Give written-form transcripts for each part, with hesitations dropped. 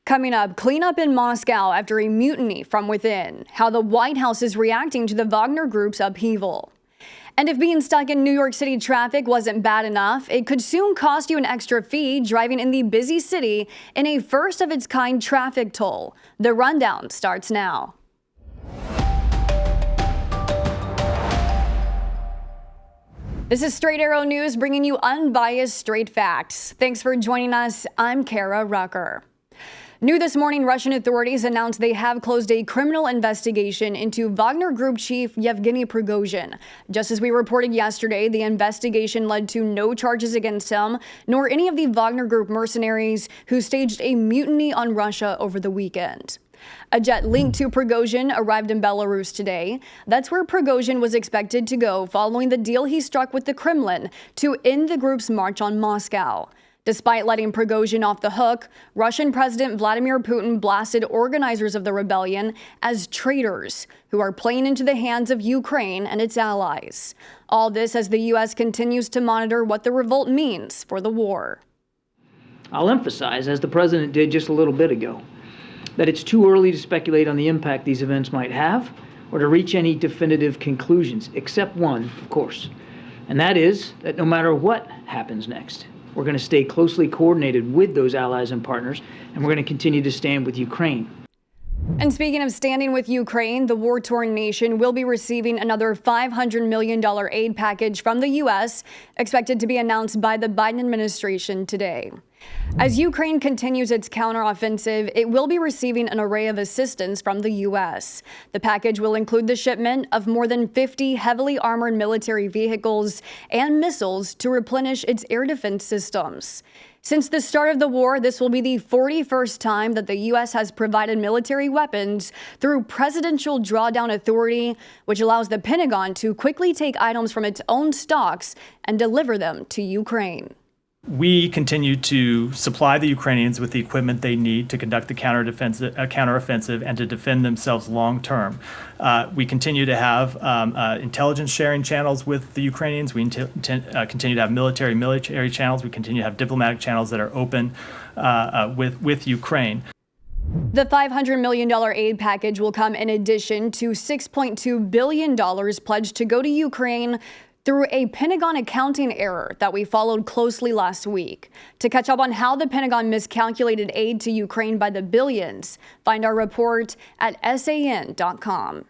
Coming up, cleanup in Moscow after a mutiny from within, how the White House is reacting to the Wagner group's upheaval. And if being stuck in New York City traffic wasn't bad enough, it could soon cost you an extra fee driving in the busy city in a first-of-its-kind traffic toll. The rundown starts now. This is Straight Arrow News, bringing you unbiased, straight facts. Thanks for joining us. I'm Kara Rucker. New this morning, Russian authorities announced they have closed a criminal investigation into Wagner Group chief Yevgeny Prigozhin. Just as we reported yesterday, the investigation led to no charges against him, nor any of the Wagner Group mercenaries who staged a mutiny on Russia over the weekend. A jet linked to Prigozhin arrived in Belarus today. That's where Prigozhin was expected to go following the deal he struck with the Kremlin to end the group's march on Moscow. Despite letting Prigozhin off the hook, Russian President Vladimir Putin blasted organizers of the rebellion as traitors who are playing into the hands of Ukraine and its allies. All this as the U.S. continues to monitor what the revolt means for the war. I'll emphasize, as the president did just a little bit ago, that it's too early to speculate on the impact these events might have or to reach any definitive conclusions, except one, of course, and that is that no matter what happens next, we're going to stay closely coordinated with those allies and partners, and we're going to continue to stand with Ukraine. And speaking of standing with Ukraine, the war-torn nation will be receiving another $500 million aid package from the U.S., expected to be announced by the Biden administration today. As Ukraine continues its counteroffensive, it will be receiving an array of assistance from the U.S. The package will include the shipment of more than 50 heavily armored military vehicles and missiles to replenish its air defense systems. Since the start of the war, this will be the 41st time that the U.S. has provided military weapons through presidential drawdown authority, which allows the Pentagon to quickly take items from its own stocks and deliver them to Ukraine. We continue to supply the Ukrainians with the equipment they need to conduct the counteroffensive and to defend themselves long term. We continue to have intelligence sharing channels with the Ukrainians. We continue to have military channels. We continue to have diplomatic channels that are open with Ukraine. The $500 million aid package will come in addition to $6.2 billion pledged to go to Ukraine through a Pentagon accounting error that we followed closely last week. To catch up on how the Pentagon miscalculated aid to Ukraine by the billions, find our report at san.com.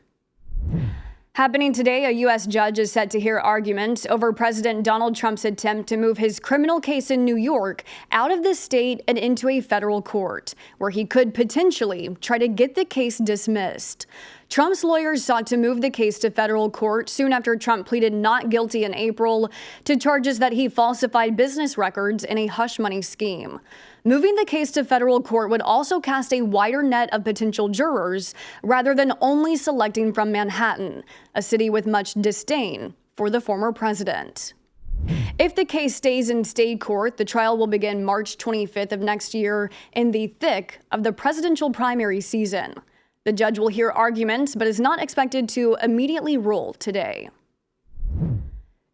Happening today, a U.S. judge is set to hear arguments over President Donald Trump's attempt to move his criminal case in New York out of the state and into a federal court, where he could potentially try to get the case dismissed. Trump's lawyers sought to move the case to federal court soon after Trump pleaded not guilty in April to charges that he falsified business records in a hush money scheme. Moving the case to federal court would also cast a wider net of potential jurors rather than only selecting from Manhattan, a city with much disdain for the former president. If the case stays in state court, the trial will begin March 25th of next year in the thick of the presidential primary season. The judge will hear arguments, but is not expected to immediately rule today.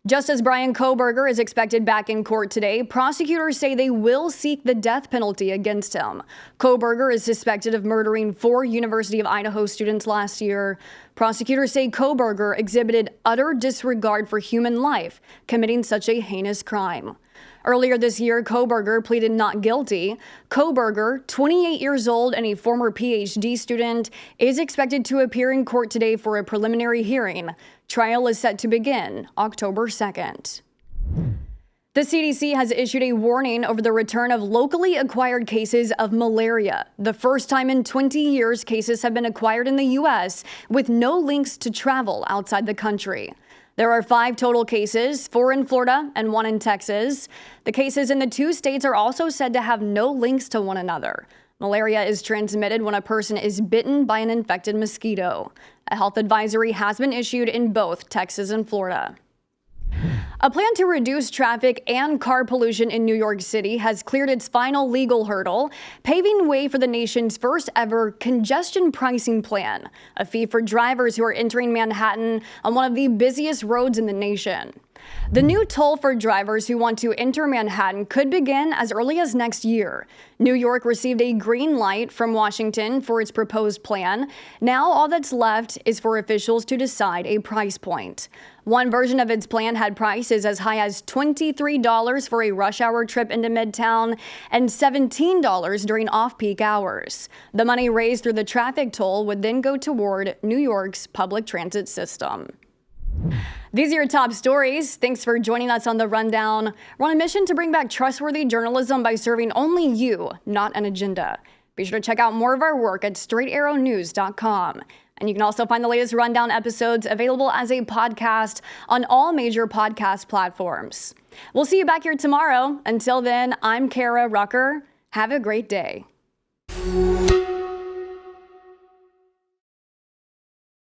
Justice Bryan Kohberger is expected back in court today. Prosecutors say they will seek the death penalty against him. Kohberger is suspected of murdering 4 University of Idaho students last year. Prosecutors say Kohberger exhibited utter disregard for human life, committing such a heinous crime. Earlier this year, Kohberger pleaded not guilty. Kohberger, 28 years old and a former PhD student, is expected to appear in court today for a preliminary hearing. Trial is set to begin October 2nd. The CDC has issued a warning over the return of locally acquired cases of malaria. The first time in 20 years cases have been acquired in the U.S. with no links to travel outside the country. There are 5 total cases, 4 in Florida and 1 in Texas. The cases in the 2 states are also said to have no links to one another. Malaria is transmitted when a person is bitten by an infected mosquito. A health advisory has been issued in both Texas and Florida. A plan to reduce traffic and car pollution in New York City has cleared its final legal hurdle, paving way for the nation's first ever congestion pricing plan, a fee for drivers who are entering Manhattan on one of the busiest roads in the nation. The new toll for drivers who want to enter Manhattan could begin as early as next year. New York received a green light from Washington for its proposed plan. Now all that's left is for officials to decide a price point. One version of its plan had prices as high as $23 for a rush hour trip into Midtown and $17 during off-peak hours. The money raised through the traffic toll would then go toward New York's public transit system. These are your top stories. Thanks for joining us on The Rundown. We're on a mission to bring back trustworthy journalism by serving only you, not an agenda. Be sure to check out more of our work at straightarrownews.com. And you can also find the latest Rundown episodes available as a podcast on all major podcast platforms. We'll see you back here tomorrow. Until then, I'm Kara Rucker. Have a great day.